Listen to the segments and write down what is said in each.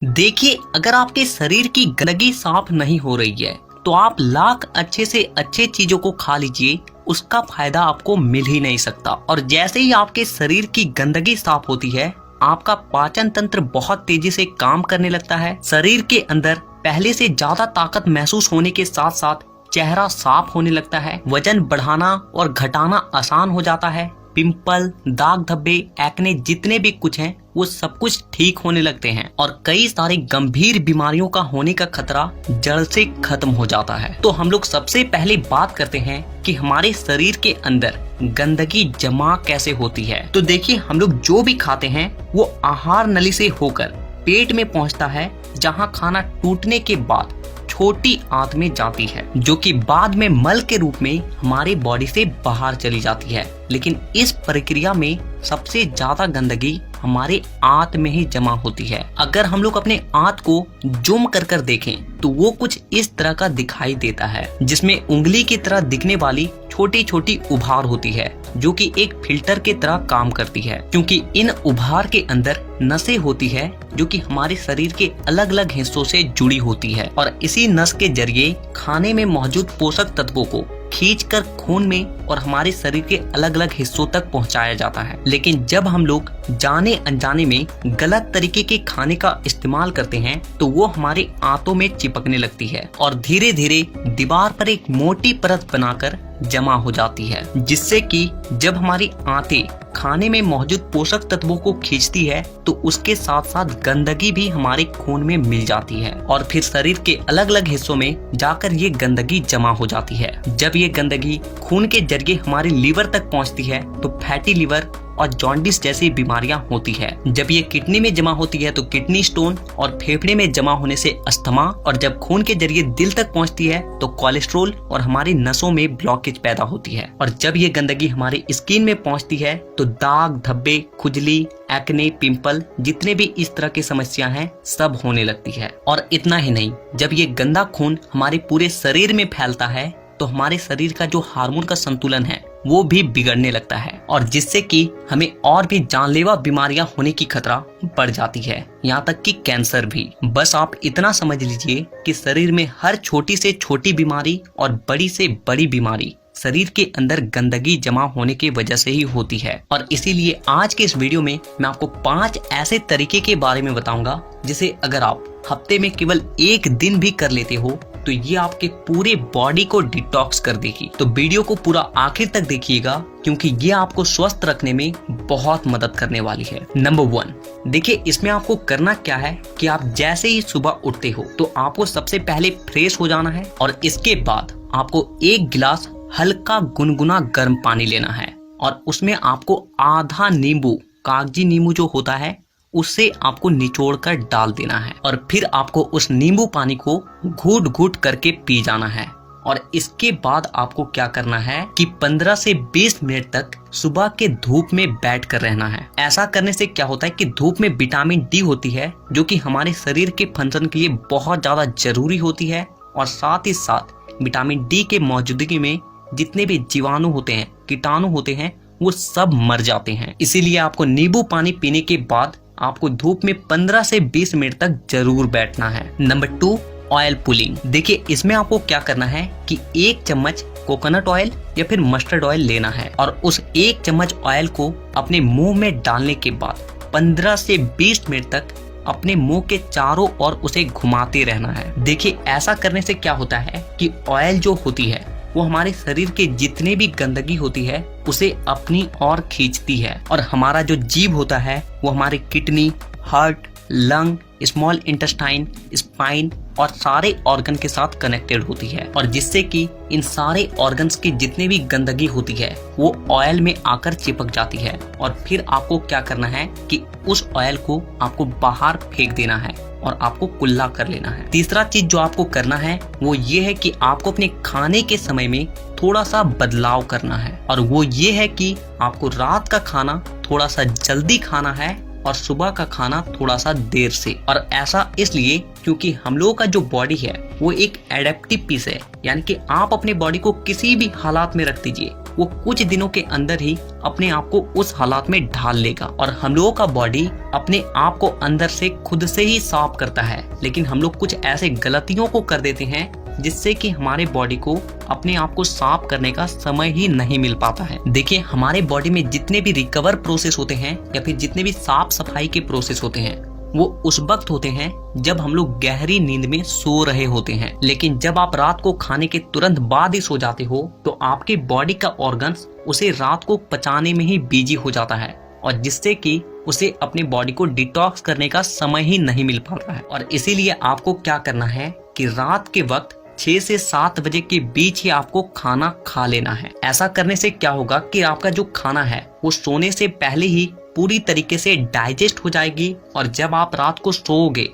देखिए, अगर आपके शरीर की गंदगी साफ नहीं हो रही है तो आप लाख अच्छे से अच्छे चीजों को खा लीजिए, उसका फायदा आपको मिल ही नहीं सकता। और जैसे ही आपके शरीर की गंदगी साफ होती है, आपका पाचन तंत्र बहुत तेजी से काम करने लगता है। शरीर के अंदर पहले से ज्यादा ताकत महसूस होने के साथ साथ चेहरा साफ होने लगता है। वजन बढ़ाना और घटाना आसान हो जाता है। पिंपल, दाग धब्बे, एक्ने जितने भी कुछ हैं वो सब कुछ ठीक होने लगते हैं और कई सारी गंभीर बीमारियों का होने का खतरा जड़ से खत्म हो जाता है। तो हम लोग सबसे पहले बात करते हैं कि हमारे शरीर के अंदर गंदगी जमा कैसे होती है। तो देखिए, हम लोग जो भी खाते हैं वो आहार नली से होकर पेट में पहुंचता है, जहां खाना टूटने के बाद छोटी आंत में जाती है, जो कि बाद में मल के रूप में हमारे बॉडी से बाहर चली जाती है। लेकिन इस प्रक्रिया में सबसे ज्यादा गंदगी हमारे आंत में ही जमा होती है। अगर हम लोग अपने आंत को जूम कर कर देखें तो वो कुछ इस तरह का दिखाई देता है, जिसमें उंगली की तरह दिखने वाली छोटी छोटी उभार होती है, जो कि एक फिल्टर के तरह काम करती है, क्योंकि इन उभार के अंदर नसें होती है जो कि हमारे शरीर के अलग अलग हिस्सों से जुड़ी होती है और इसी नस के जरिए खाने में मौजूद पोषक तत्वों को खींचकर खून में और हमारे शरीर के अलग अलग हिस्सों तक पहुंचाया जाता है। लेकिन जब हम लोग जाने अनजाने में गलत तरीके के खाने का इस्तेमाल करते हैं तो वो हमारे आंतों में चिपकने लगती है और धीरे धीरे दीवार पर एक मोटी परत बनाकर जमा हो जाती है, जिससे कि जब हमारी आंतें खाने में मौजूद पोषक तत्वों को खींचती है तो उसके साथ साथ गंदगी भी हमारे खून में मिल जाती है और फिर शरीर के अलग अलग हिस्सों में जाकर ये गंदगी जमा हो जाती है। जब ये गंदगी खून के जरिए हमारे लीवर तक पहुंचती है तो फैटी लीवर और जॉन्डिस जैसी बीमारियां होती है। जब ये किडनी में जमा होती है तो किडनी स्टोन और फेफड़े में जमा होने से अस्थमा, और जब खून के जरिए दिल तक पहुंचती है तो कोलेस्ट्रोल और हमारी नसों में ब्लॉकेज पैदा होती है। और जब ये गंदगी हमारी स्किन में पहुंचती है तो दाग धब्बे, खुजली, एक्ने, पिंपल जितने भी इस तरह की समस्या हैं सब होने लगती है। और इतना ही नहीं, जब ये गंदा खून हमारे पूरे शरीर में फैलता है तो हमारे शरीर का जो हार्मोन का संतुलन है वो भी बिगड़ने लगता है और जिससे कि हमें और भी जानलेवा बीमारियां होने की खतरा बढ़ जाती है, यहाँ तक कि कैंसर भी। बस आप इतना समझ लीजिए कि शरीर में हर छोटी से छोटी बीमारी और बड़ी से बड़ी बीमारी शरीर के अंदर गंदगी जमा होने की वजह से ही होती है। और इसीलिए आज के इस वीडियो में मैं आपको 5 ऐसे तरीके के बारे में बताऊंगा जिसे अगर आप हफ्ते में केवल एक दिन भी कर लेते हो तो ये आपके पूरे बॉडी को डिटॉक्स कर देगी। तो वीडियो को पूरा आखिर तक देखिएगा, क्योंकि ये आपको स्वस्थ रखने में बहुत मदद करने वाली है। नंबर 1, देखिए इसमें आपको करना क्या है कि आप जैसे ही सुबह उठते हो तो आपको सबसे पहले फ्रेश हो जाना है और इसके बाद आपको 1 गिलास हल्का गुनगुना गर्म पानी लेना है और उसमें आपको आधा नींबू, कागजी नींबू जो होता है, उससे आपको निचोड़कर डाल देना है और फिर आपको उस नींबू पानी को घूट घूट करके पी जाना है। और इसके बाद आपको क्या करना है कि 15 से 20 मिनट तक सुबह के धूप में बैठ कर रहना है। ऐसा करने से क्या होता है कि धूप में विटामिन डी होती है, जो कि हमारे शरीर के फंक्शन के लिए बहुत ज्यादा जरूरी होती है और साथ ही साथ विटामिन डी के मौजूदगी में जितने भी जीवाणु होते हैं, कीटाणु होते हैं, वो सब मर जाते हैं। इसीलिए आपको नींबू पानी पीने के बाद आपको धूप में 15 से 20 मिनट तक जरूर बैठना है। Number 2, oil pulling. देखिए इसमें आपको क्या करना है कि 1 चम्मच कोकोनट ऑयल या फिर मस्टर्ड ऑयल लेना है और उस 1 चम्मच ऑयल को अपने मुंह में डालने के बाद 15 से 20 मिनट तक अपने मुंह के चारों ओर उसे घुमाते रहना है। देखिए ऐसा करने से क्या होता है कि ऑयल जो होती है वो हमारे शरीर के जितने भी गंदगी होती है उसे अपनी ओर खींचती है और हमारा जो जीभ होता है वो हमारे kidney, heart, lung, small intestine, spine और सारे ऑर्गन के साथ कनेक्टेड होती है और जिससे कि इन सारे ऑर्गन्स की जितने भी गंदगी होती है वो ऑयल में आकर चिपक जाती है और फिर आपको क्या करना है कि उस ऑयल को आपको बाहर फेंक देना है और आपको कुल्ला कर लेना है। तीसरा चीज जो आपको करना है वो ये है कि आपको अपने खाने के समय में थोड़ा सा बदलाव करना है और वो ये है कि आपको रात का खाना थोड़ा सा जल्दी खाना है और सुबह का खाना थोड़ा सा देर से। और ऐसा इसलिए क्योंकि हम लोगों का जो बॉडी है वो एक एडेप्टिव पीस है, यानी कि आप अपने बॉडी को किसी भी हालात में रख दीजिए, वो कुछ दिनों के अंदर ही अपने आप को उस हालात में ढाल लेगा। और हम लोगों का बॉडी अपने आप को अंदर से खुद से ही साफ करता है, लेकिन हम लोग कुछ ऐसे गलतियों को कर देते हैं जिससे कि हमारे बॉडी को अपने आप को साफ करने का समय ही नहीं मिल पाता है। देखिए, हमारे बॉडी में जितने भी रिकवर प्रोसेस होते हैं या फिर जितने भी साफ सफाई के प्रोसेस होते हैं, वो उस वक्त होते हैं जब हम लोग गहरी नींद में सो रहे होते हैं। लेकिन जब आप रात को खाने के तुरंत बाद ही सो जाते हो तो आपके बॉडी का ऑर्गन्स उसे रात को पचाने में ही बिजी हो जाता है, और जिससे कि उसे अपने बॉडी को डिटॉक्स करने का समय ही नहीं मिल पाता है। और इसीलिए आपको क्या करना है कि रात के वक्त 6 से 7 बजे के बीच ही आपको खाना खा लेना है। ऐसा करने से क्या होगा कि आपका जो खाना है वो सोने से पहले ही पूरी तरीके से डाइजेस्ट हो जाएगी, और जब आप रात को सोओगे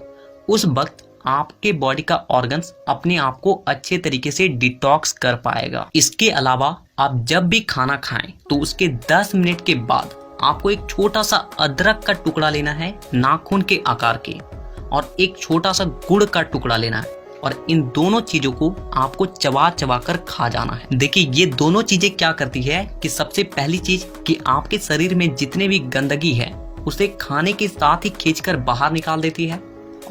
उस वक्त आपके बॉडी का ऑर्गन्स अपने आप को अच्छे तरीके से डिटॉक्स कर पाएगा। इसके अलावा आप जब भी खाना खाएं तो उसके 10 मिनट के बाद आपको एक छोटा सा अदरक का टुकड़ा लेना है नाखून के आकार के, और एक छोटा सा गुड़ का टुकड़ा लेना है, और इन दोनों चीजों को आपको चबा चबा कर खा जाना है। देखिए, ये दोनों चीजें क्या करती है कि सबसे पहली चीज कि आपके शरीर में जितने भी गंदगी है उसे खाने के साथ ही खींचकर बाहर निकाल देती है,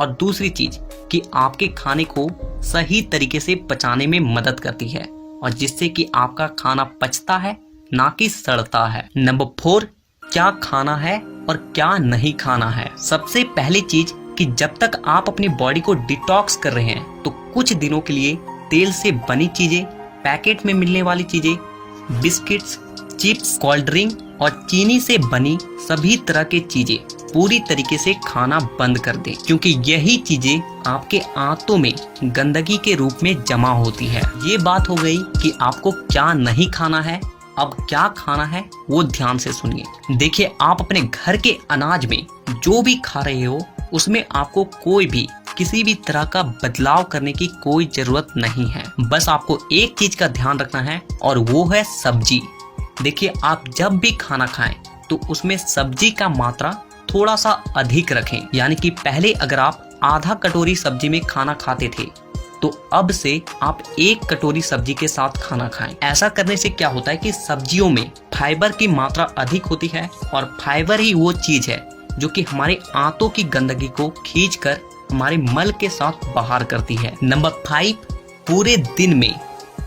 और दूसरी चीज कि आपके खाने को सही तरीके से पचाने में मदद करती है, और जिससे कि आपका खाना पचता है ना कि सड़ता है। नंबर 4, क्या खाना है और क्या नहीं खाना है। सबसे पहली चीज कि जब तक आप अपनी बॉडी को डिटॉक्स कर रहे हैं तो कुछ दिनों के लिए तेल से बनी चीजें, पैकेट में मिलने वाली चीजें, बिस्किट्स, चिप्स, कोल्ड ड्रिंक और चीनी से बनी सभी तरह की चीजें पूरी तरीके से खाना बंद कर दें, क्योंकि यही चीजें आपके आंतों में गंदगी के रूप में जमा होती है। ये बात हो गई कि आपको क्या नहीं खाना है। अब क्या खाना है वो ध्यान से सुनिए। देखिए, आप अपने घर के अनाज में जो भी खा रहे हो उसमें आपको कोई भी किसी भी तरह का बदलाव करने की कोई जरूरत नहीं है। बस आपको एक चीज का ध्यान रखना है, और वो है सब्जी। देखिए, आप जब भी खाना खाएं तो उसमें सब्जी का मात्रा थोड़ा सा अधिक रखें। यानी कि पहले अगर आप आधा कटोरी सब्जी में खाना खाते थे तो अब से आप 1 कटोरी सब्जी के साथ खाना खाएं। ऐसा करने से क्या होता है कि सब्जियों में फाइबर की मात्रा अधिक होती है, और फाइबर ही वो चीज है जो कि हमारे आंतों की गंदगी को खींचकर हमारे मल के साथ बाहर करती है। नंबर 5, पूरे दिन में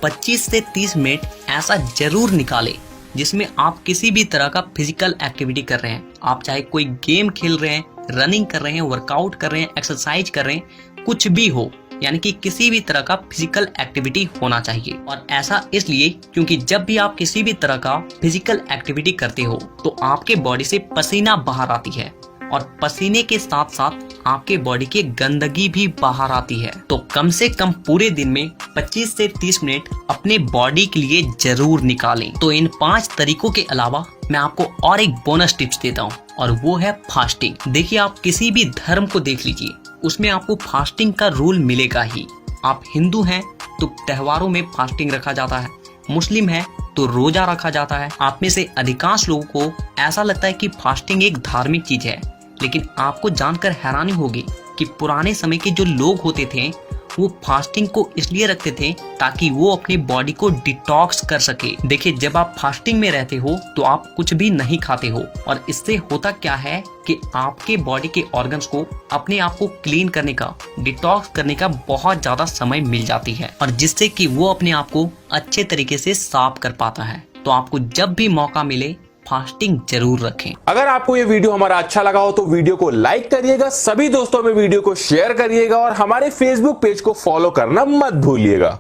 25 से 30 मिनट ऐसा जरूर निकालें जिसमें आप किसी भी तरह का फिजिकल एक्टिविटी कर रहे हैं। आप चाहे कोई गेम खेल रहे हैं, रनिंग कर रहे हैं, वर्कआउट कर रहे हैं, एक्सरसाइज कर रहे हैं, कुछ भी हो, यानी कि किसी भी तरह का फिजिकल एक्टिविटी होना चाहिए। और ऐसा इसलिए क्योंकि जब भी आप किसी भी तरह का फिजिकल एक्टिविटी करते हो तो आपके बॉडी से पसीना बाहर आती है, और पसीने के साथ साथ आपके बॉडी की गंदगी भी बाहर आती है। तो कम से कम पूरे दिन में 25 से 30 मिनट अपने बॉडी के लिए जरूर निकालें। तो इन 5 तरीकों के अलावा मैं आपको और एक बोनस टिप्स देता हूँ, और वो है फास्टिंग। देखिए, आप किसी भी धर्म को देख लीजिए, उसमें आपको फास्टिंग का रूल मिलेगा ही। आप हिंदू हैं तो त्योहारों में फास्टिंग रखा जाता है, मुस्लिम है तो रोजा रखा जाता है। आप में से अधिकांश लोगों को ऐसा लगता है कि फास्टिंग एक धार्मिक चीज है, लेकिन आपको जानकर हैरानी होगी कि पुराने समय के जो लोग होते थे वो फास्टिंग को इसलिए रखते थे ताकि वो अपनी बॉडी को डिटॉक्स कर सके। देखिए, जब आप फास्टिंग में रहते हो तो आप कुछ भी नहीं खाते हो, और इससे होता क्या है कि आपके बॉडी के ऑर्गन्स को अपने आप को क्लीन करने का, डिटॉक्स करने का बहुत ज्यादा समय मिल जाती है, और जिससे कि वो अपने आप को अच्छे तरीके से साफ कर पाता है। तो आपको जब भी मौका मिले फास्टिंग जरूर रखें। अगर आपको ये वीडियो हमारा अच्छा लगा हो तो वीडियो को लाइक करिएगा, सभी दोस्तों में वीडियो को शेयर करिएगा, और हमारे फेसबुक पेज को फॉलो करना मत भूलिएगा।